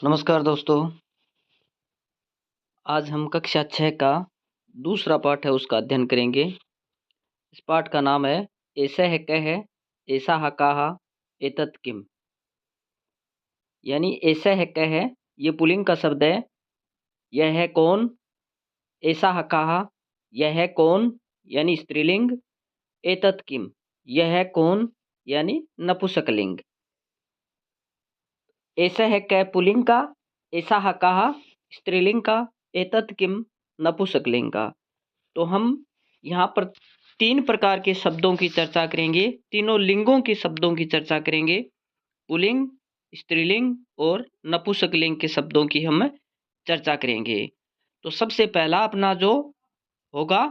नमस्कार दोस्तों। आज हम कक्षा 6 का दूसरा पाठ है उसका अध्ययन करेंगे। इस पाठ का नाम है ऐसा है कह ऐसा हा कहा एतत् किम। यानी ऐसा है कह ये पुल्लिंग का शब्द है। यह है कौन। ऐसा हा कहा यह है कौन यानी स्त्रीलिंग। एतत् किम यह है कौन यानी नपुंसकलिंग। ऐसा है कह पुल्लिंग का, ऐसा हा कहा स्त्रीलिंग का, एतत् किम नपुंसकलिंग का। तो हम यहाँ पर 3 प्रकार के शब्दों की चर्चा करेंगे, तीनों लिंगों के शब्दों की चर्चा करेंगे। पुल्लिंग, स्त्रीलिंग और नपुंसकलिंग के शब्दों की हम चर्चा करेंगे। तो सबसे पहला अपना जो होगा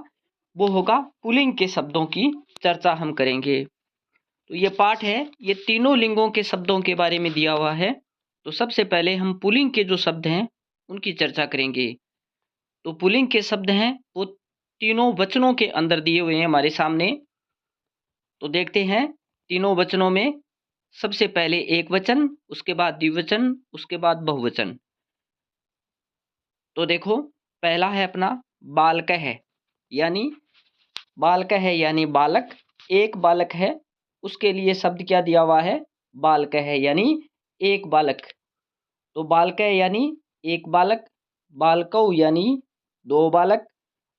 वो होगा पुल्लिंग के शब्दों की चर्चा हम करेंगे। तो ये पाठ है, ये तीनों लिंगों के शब्दों के बारे में दिया हुआ है। तो सबसे पहले हम पुल्लिंग के जो शब्द हैं उनकी चर्चा करेंगे। तो पुल्लिंग के शब्द हैं वो तीनों वचनों के अंदर दिए हुए हैं हमारे सामने। तो देखते हैं तीनों वचनों में सबसे पहले एक वचन, उसके बाद द्विवचन, उसके बाद बहुवचन। तो देखो पहला है अपना बालकः यानी बालकः यानी बालक। एक बालक है उसके लिए शब्द क्या दिया हुआ है बालकः यानी एक बालक। तो बालकः यानी एक बालक, बालकौ यानी दो बालक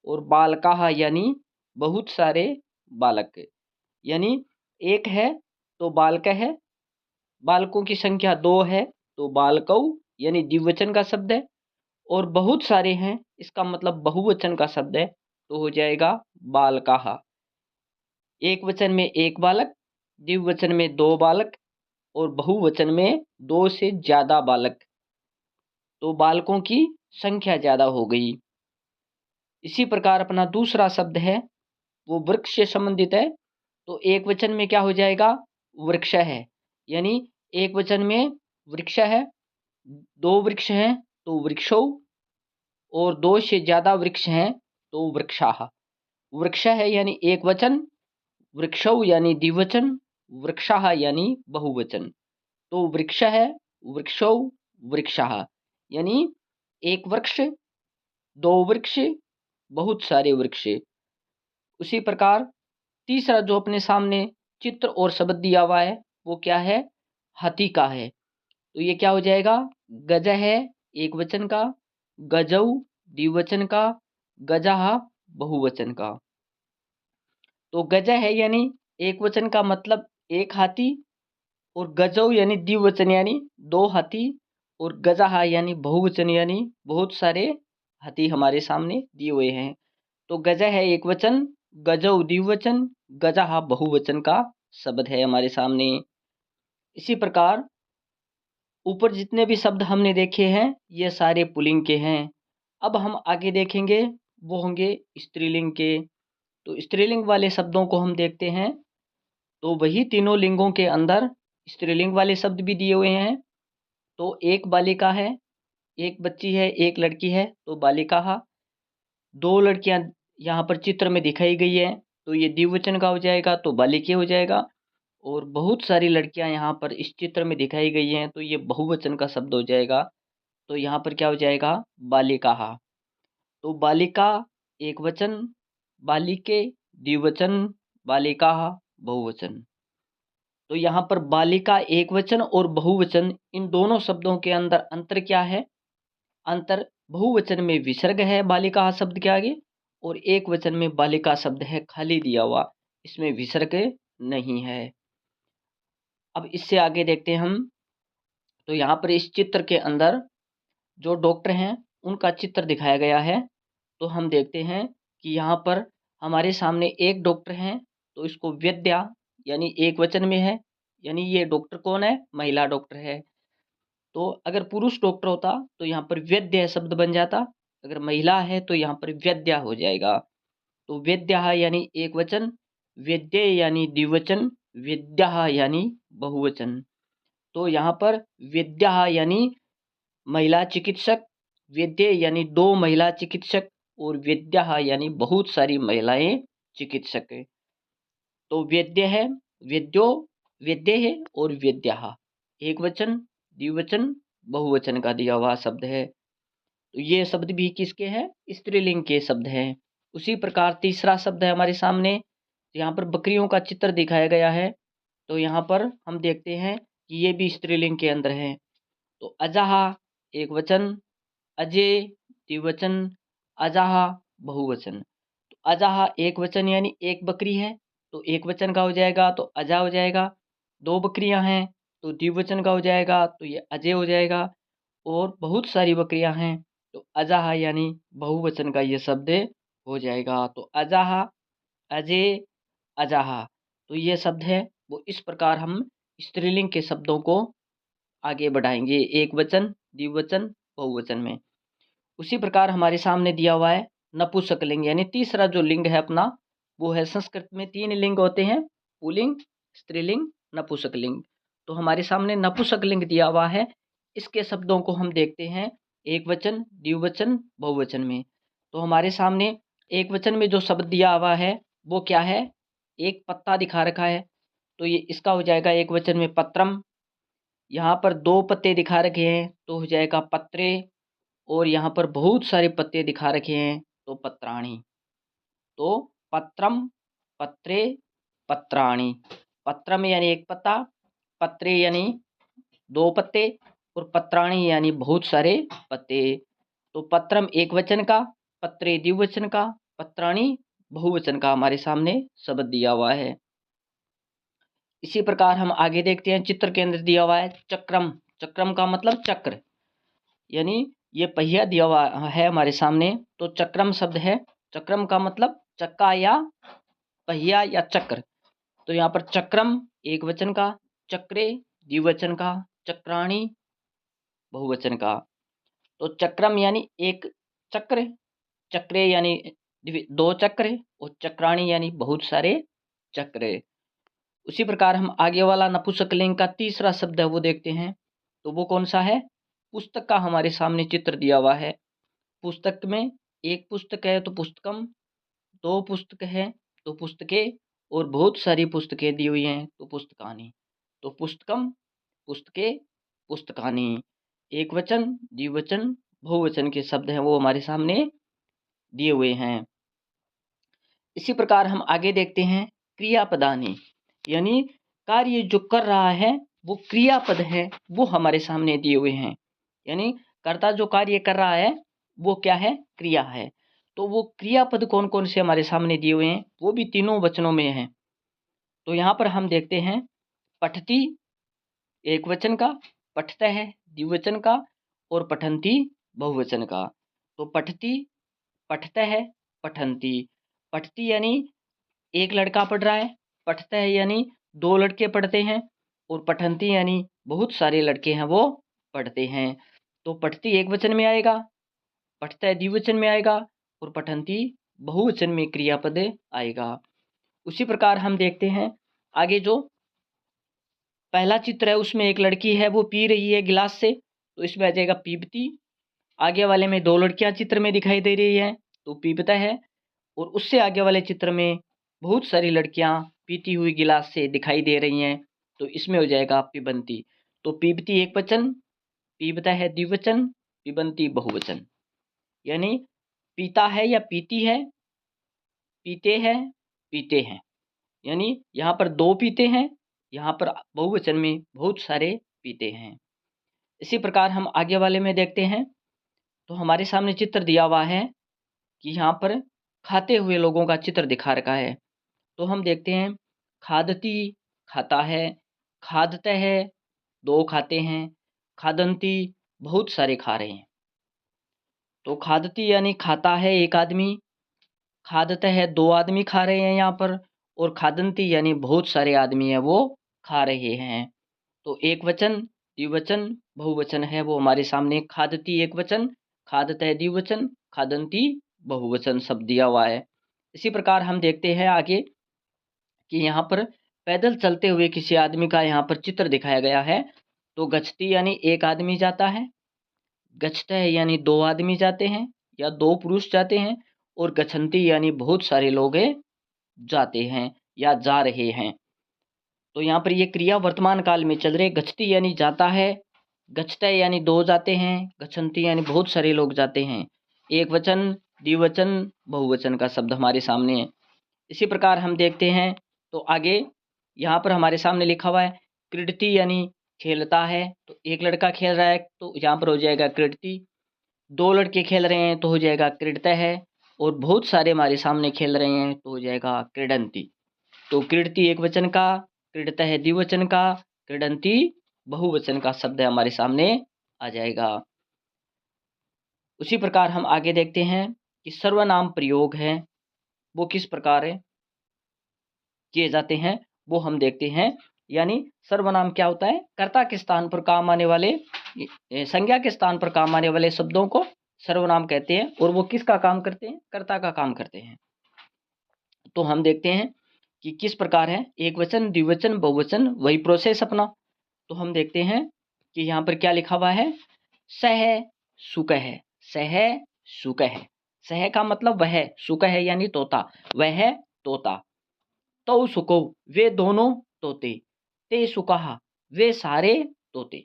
और बालकाः यानी बहुत सारे बालक। यानी एक है तो बालकः है, बालकों की संख्या 2 है तो बालकौ यानी द्विवचन का शब्द है। और बहुत सारे हैं इसका मतलब बहुवचन का शब्द है तो हो जाएगा बालकाः। एक वचन में एक बालक, द्विवचन में 2 बालक और बहुवचन में 2 से ज़्यादा बालक। तो बालकों की संख्या ज़्यादा हो गई। इसी प्रकार अपना दूसरा शब्द है वो वृक्ष से संबंधित है। तो एक वचन में क्या हो जाएगा वृक्ष है। यानी एक वचन में वृक्ष है, 2 वृक्ष हैं तो वृक्षौ और 2 से ज़्यादा वृक्ष हैं तो वृक्षाः। वृक्ष है यानी एक वचन, वृक्षौ यानी द्विवचन, वृक्षाः यानी बहुवचन। तो वृक्ष है, वृक्षौ, वृक्षाः यानी एक वृक्ष, 2 वृक्ष, बहुत सारे वृक्ष। उसी प्रकार तीसरा जो अपने सामने चित्र और शब्द दिया हुआ है वो क्या है हाथी का है। तो ये क्या हो जाएगा गज है एक वचन का, गजौ द्विवचन का, गजाः बहुवचन का। तो गज है यानी एक वचन का मतलब एक हाथी और गजौ यानी द्विवचन यानी 2 हाथी और गजाः यानी बहुवचन यानी बहुत सारे हाथी हमारे सामने दिए हुए हैं। तो गज है एक वचन, गजौ द्विवचन, गजाः बहुवचन का शब्द है हमारे सामने। इसी प्रकार ऊपर जितने भी शब्द हमने देखे हैं ये सारे पुल्लिंग के हैं। अब हम आगे देखेंगे वो होंगे स्त्रीलिंग के। तो स्त्रीलिंग वाले शब्दों को हम देखते हैं। तो वही तीनों लिंगों के अंदर स्त्रीलिंग वाले शब्द भी दिए हुए हैं। तो एक बालिका है, एक बच्ची है, एक लड़की है तो बालिकाः। 2 लड़कियां यहाँ पर चित्र में दिखाई गई है तो ये द्विवचन का हो जाएगा तो बालिके हो जाएगा। और बहुत सारी लड़कियां यहाँ पर इस चित्र में दिखाई गई हैं तो ये बहुवचन का शब्द हो जाएगा। तो यहाँ पर क्या हो जाएगा बालिकाः। तो बालिका एक वचन, बालिके द्विवचन, बालिकाः बहुवचन। तो यहाँ पर बालिका एक वचन और बहुवचन इन दोनों शब्दों के अंदर अंतर क्या है। अंतर बहुवचन में विसर्ग है बालिका शब्द के आगे और एक वचन में बालिका शब्द है खाली दिया हुआ, इसमें विसर्ग नहीं है। अब इससे आगे देखते हैं हम। तो यहाँ पर इस चित्र के अंदर जो डॉक्टर हैं उनका चित्र दिखाया गया है। तो हम देखते हैं कि यहाँ पर हमारे सामने एक डॉक्टर हैं तो इसको वैद्या यानी एक वचन में है। यानी ये डॉक्टर कौन है महिला डॉक्टर है। तो अगर पुरुष डॉक्टर होता तो यहाँ पर वैद्य शब्द बन जाता, अगर महिला है तो यहाँ पर वैद्या हो जाएगा। तो वैद्याः यानी एक वचन, वैद्ये यानी द्विवचन, वैद्याः यानी बहुवचन। तो यहाँ पर वैद्याः यानी महिला चिकित्सक, वैद्य यानी 2 महिला चिकित्सक और वैद्याः यानी बहुत सारी महिलाएं चिकित्सक है। तो वैद्य है, वैद्यो, वैद्य है और वैद्याः एक वचन, द्विवचन, बहुवचन का दिया हुआ शब्द है। तो ये शब्द भी किसके हैं? स्त्रीलिंग के शब्द हैं। उसी प्रकार तीसरा शब्द है हमारे सामने, यहाँ पर बकरियों का चित्र दिखाया गया है। तो यहाँ पर हम देखते हैं कि ये भी स्त्रीलिंग के अंदर है। तो अजहा एक वचन, अजय द्विवचन, अजहा बहुवचन। तो अजहा एक वचन यानी एक बकरी है, तो एक वचन का हो जाएगा तो अजा हो जाएगा। दो बकरियां हैं तो द्विवचन का हो जाएगा, तो ये अजय हो जाएगा। और बहुत सारी बकरियां हैं तो अजहा यानी बहुवचन का ये शब्द हो जाएगा। तो अजहा, अजय, अजहा, तो ये शब्द है वो इस प्रकार हम स्त्रीलिंग के शब्दों को आगे बढ़ाएंगे एक वचन, द्विवचन, बहुवचन में। उसी प्रकार हमारे सामने दिया हुआ है नपुंसकलिंग, यानी तीसरा जो लिंग है अपना वो है, संस्कृत में 3 लिंग होते हैं, पुल्लिंग, स्त्रीलिंग, नपुंसकलिंग। तो हमारे सामने नपुंसकलिंग दिया हुआ है, इसके शब्दों को हम देखते हैं एक वचन, द्विवचन, बहुवचन में। तो हमारे सामने एक वचन में जो शब्द दिया हुआ है वो क्या है? एक पत्ता दिखा रखा है, तो ये इसका हो जाएगा एक वचन में पत्रम। यहाँ पर 2 पत्ते दिखा रखे हैं तो हो जाएगा पत्रे। और यहाँ पर बहुत सारे पत्ते दिखा रखे हैं तो पत्राणि। तो पत्रम, पत्रे, पत्राणि। पत्रम यानी एक पत्ता, पत्रे यानी 2 पत्ते, और पत्राणि यानी बहुत सारे पत्ते। तो पत्रम एक वचन का, पत्रे द्विवचन का, पत्राणि बहुवचन का हमारे सामने शब्द दिया हुआ है। इसी प्रकार हम आगे देखते हैं, चित्र के अंदर दिया हुआ है चक्रम। चक्रम का मतलब चक्र, यानी ये पहिया दिया हुआ है हमारे सामने, तो चक्रम शब्द है। चक्रम का मतलब चक्का या पहिया या चक्र। तो यहाँ पर चक्रम एक वचन का, चक्रे द्विवचन का, चक्राणी बहुवचन का। तो चक्रम यानी एक चक्र, चक्रे यानी 2 चक्र, और चक्राणी यानी बहुत सारे चक्र। उसी प्रकार हम आगे वाला नपुंसकलिंग का तीसरा शब्द है वो देखते हैं, तो वो कौन सा है? पुस्तक का हमारे सामने चित्र दिया हुआ है। पुस्तक में एक पुस्तक है तो पुस्तकम, 2 पुस्तक है तो पुस्तकें, और बहुत सारी पुस्तकें दी हुई हैं तो पुस्तकानि। तो पुस्तकम, पुस्तकें, पुस्तकानि, एक वचन, द्विवचन, बहुवचन के शब्द हैं वो हमारे सामने दिए हुए हैं। इसी प्रकार हम आगे देखते हैं क्रियापदानि, यानी कार्य जो कर रहा है वो क्रियापद है वो हमारे सामने दिए हुए हैं। यानी कर्ता जो कार्य कर रहा है वो क्या है? क्रिया है। तो वो क्रियापद कौन कौन से हमारे सामने दिए हुए हैं, वो भी तीनों वचनों में हैं। तो यहाँ पर हम देखते हैं पठती एक वचन का, पठतः द्विवचन का, और पठन्ति बहुवचन का। तो पठती, पठतः, पठन्ति। पठती यानी एक लड़का पढ़ रहा है, पठतः यानी 2 लड़के पढ़ते हैं, और पठन्ति यानी बहुत सारे लड़के हैं वो पढ़ते हैं। तो पठती एक वचन में आएगा, पठतः द्विवचन में आएगा, और पठन्ति बहुवचन में क्रियापद आएगा। उसी प्रकार हम देखते हैं आगे जो पहला चित्र है उसमें एक लड़की है वो पी रही है गिलास से, तो इसमें आ जाएगा पीबती। आगे वाले में 2 लड़कियां चित्र में दिखाई दे रही हैं तो पीबता है, और उससे आगे वाले चित्र में बहुत सारी लड़कियां पीती हुई गिलास से दिखाई दे रही हैं तो इसमें हो जाएगा पिबंती। तो पीबती एक वचन, पीबता है द्विवचन, पिबंती बहुवचन। यानी पीता है या पीती है, पीते हैं, पीते हैं। यानी यहाँ पर 2 पीते हैं, यहाँ पर बहुवचन में बहुत सारे पीते हैं। इसी प्रकार हम आगे वाले में देखते हैं, तो हमारे सामने चित्र दिया हुआ है कि यहाँ पर खाते हुए लोगों का चित्र दिखा रखा है। तो हम देखते हैं खादती खाता है, खादते है 2 खाते हैं, खादंती बहुत सारे खा रहे हैं। तो खादती यानी खाता है एक आदमी, खादते है 2 आदमी खा रहे हैं यहाँ पर, और खादंती यानी बहुत सारे आदमी हैं वो खा रहे हैं। तो एक वचन, द्विवचन, बहुवचन है वो हमारे सामने खादती एक वचन, खादतः द्विवचन, खादंती बहुवचन शब्द दिया हुआ है। इसी प्रकार हम देखते हैं आगे कि यहाँ पर पैदल चलते हुए किसी आदमी का यहाँ पर चित्र दिखाया गया है। तो गच्छति यानी एक आदमी जाता है, गच्छतः यानी 2 आदमी जाते हैं या 2 पुरुष जाते हैं, और गच्छन्ति यानी बहुत सारे लोग जाते हैं या जा रहे हैं। तो यहाँ पर ये क्रिया वर्तमान काल में चल रहे, गच्छति यानी जाता है, गच्छते यानी दो जाते हैं, गच्छन्ति यानी बहुत सारे लोग जाते हैं। एक वचन, द्विवचन, बहुवचन का शब्द हमारे सामने है। इसी प्रकार हम देखते हैं तो आगे यहाँ पर हमारे सामने लिखा हुआ है क्रीडति यानी खेलता है, तो एक लड़का खेल रहा है तो यहाँ पर हो जाएगा क्रीडति। दो लड़के खेल रहे हैं तो हो जाएगा क्रीडतः, और बहुत सारे हमारे सामने खेल रहे हैं तो हो जाएगा क्रीडन्ति। तो क्रीडति एक वचन का, क्रीडतः द्विवचन का, क्रीडन्ति बहुवचन का शब्द हमारे सामने आ जाएगा। उसी प्रकार हम आगे देखते हैं कि सर्वनाम प्रयोग है वो किस प्रकार किए जाते हैं, वो हम देखते हैं। यानी सर्वनाम क्या होता है? कर्ता के स्थान पर काम आने वाले, संज्ञा के स्थान पर काम आने वाले शब्दों को सर्वनाम कहते हैं, और वो किसका काम करते हैं? कर्ता का काम करते हैं। तो हम देखते हैं कि किस प्रकार है, एक वचन, द्विवचन, बहुवचन, वही प्रोसेस अपना। तो हम देखते हैं कि यहाँ पर क्या लिखा हुआ है, सह सुकह, सह सुकह। सह का मतलब वह, सुकह यानी तोता, वह तोता। तो सुको वे दोनों तोते, ते सुकहा वे सारे तोते।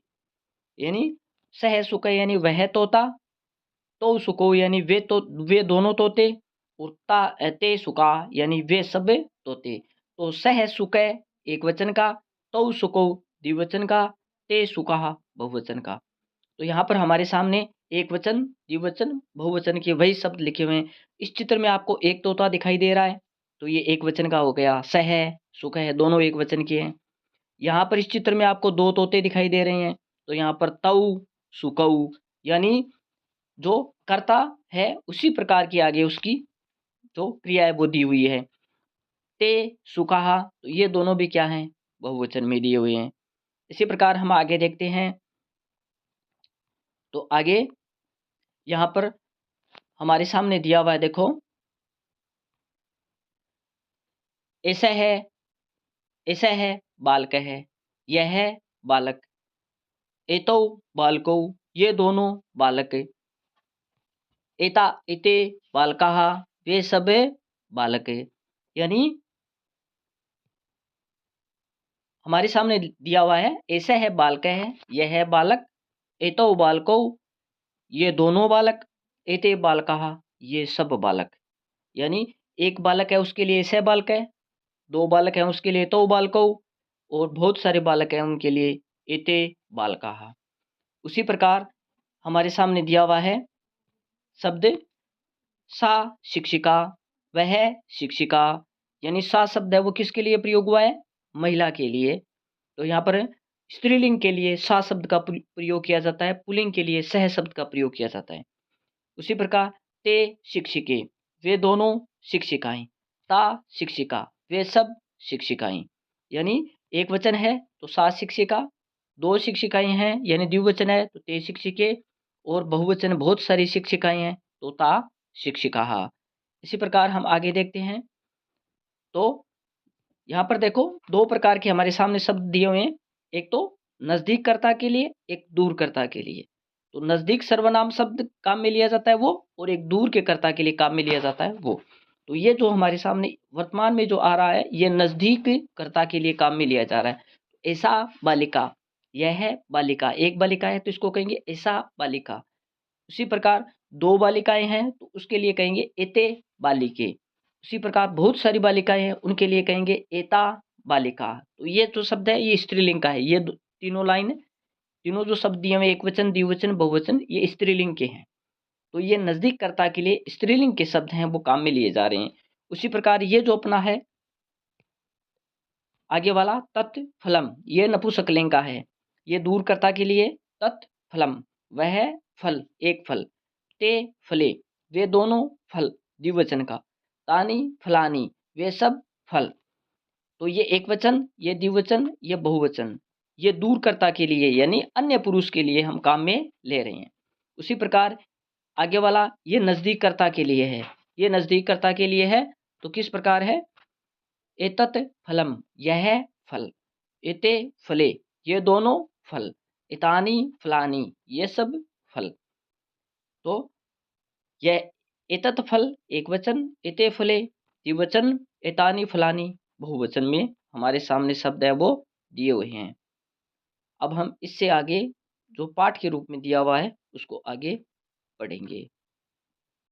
यानी सह सुकह यानी वह तोता, तो सुको यानी वे दोनों तोते, और ते सुका यानी वे सब तोते। तो सह सुकह एक वचन का, तो सुको द्विवचन का, ते सुका बहुवचन का। तो यहाँ पर हमारे सामने एक वचन, द्विवचन, बहुवचन के वही शब्द लिखे हुए हैं। इस चित्र में आपको एक तोता दिखाई दे रहा है, तो ये एक वचन का हो गया। सह सुकह दोनों एक वचन के हैं। यहाँ पर इस चित्र में आपको दो तोते दिखाई दे रहे हैं, तो यहाँ पर तऊ सुकऊ, यानी जो कर्ता है उसी प्रकार की आगे उसकी जो क्रिया है वो दी हुई है। ते सुकाहा, तो ये दोनों भी क्या हैं? बहुवचन में दिए हुए हैं। इसी प्रकार हम आगे देखते हैं तो आगे यहाँ पर हमारे सामने दिया हुआ है, देखो ऐसा है, ऐसा है बालक है, यह है बालक, एतौ बालकौ ये दोनों बालक, एता इते बालकाः वे सब बालक। यानी हमारे सामने दिया हुआ है, ऐसा है बालक है, यह है बालक, एतौ बालकौ ये दोनों बालक, एते बालकाः ये सब बालक। यानी एक बालक है उसके लिए ऐसा बालक है, दो बालक हैं उसके लिए तो बालकौ, और बहुत सारे बालक हैं उनके लिए एते बालकाः। उसी प्रकार हमारे सामने दिया हुआ है शब्द सा शिक्षिका, वह शिक्षिका। यानी सा शब्द है वो किसके लिए प्रयोग हुआ है? महिला के लिए। तो यहाँ पर स्त्रीलिंग के लिए सा शब्द का प्रयोग किया जाता है, पुल्लिंग के लिए सह शब्द का प्रयोग किया जाता है। उसी प्रकार ते शिक्षिके वे दोनों शिक्षिकाएं, ता शिक्षिका वे सब शिक्षिकाएं। यानी एक वचन है तो सा शिक्षिका, दो शिक्षिकाएं हैं यानी द्विवचन है तो ते शिक्षिके, और बहुवचन बहुत सारी शिक्षिकाएं हैं तो ता शिक्षिकाः। इसी प्रकार हम आगे देखते हैं तो यहाँ पर देखो दो प्रकार के हमारे सामने शब्द दिए हुए हैं, एक तो नजदीककर्ता के लिए, एक दूरकर्ता के लिए। तो नजदीक सर्वनाम शब्द काम में लिया जाता है वो, और एक दूर के कर्ता के लिए काम में लिया जाता है वो। तो ये जो हमारे सामने वर्तमान में जो आ रहा है ये नजदीक कर्ता के लिए काम में लिया जा रहा है। ऐसा बालिका, यह है बालिका, एक बालिका है तो इसको कहेंगे ऐसा बालिका। उसी प्रकार दो बालिकाएं हैं तो उसके लिए कहेंगे एते बालिके। उसी प्रकार बहुत सारी बालिकाएं हैं उनके लिए कहेंगे एता बालिका। तो ये जो शब्द है ये स्त्रीलिंग का है। ये तीनों लाइन, तीनों जो शब्द दिए हुए एक वचन, द्विवचन, बहुवचन, ये स्त्रीलिंग के हैं। तो ये नजदीक कर्ता के लिए स्त्रीलिंग के शब्द हैं वो काम में लिए जा रहे हैं। उसी प्रकार ये जो अपना है आगे वाला तत्फलम, ये नपुंसकलिंग का है। ये दूरकर्ता के लिए तत्फलम वह फल, एक फल, ते फले वे दोनों फल द्विवचन का, तानी फलानी वे सब फल। तो ये एक वचन, ये द्विवचन, ये बहुवचन, ये दूरकर्ता के लिए यानी अन्य पुरुष के लिए हम काम में ले रहे हैं। उसी प्रकार आगे वाला ये नजदीककर्ता के लिए है, ये नजदीककर्ता के लिए है तो किस प्रकार है, एतत् फलम यह फल, एते फले ये दोनों फल, एतानी फलानी ये सब फल। तो यह एतत् फल एक वचन, एते फले द्विवचन, एतानी फलानी बहुवचन में हमारे सामने शब्द है वो दिए हुए हैं। अब हम इससे आगे जो पाठ के रूप में दिया हुआ है उसको आगे पढ़ेंगे।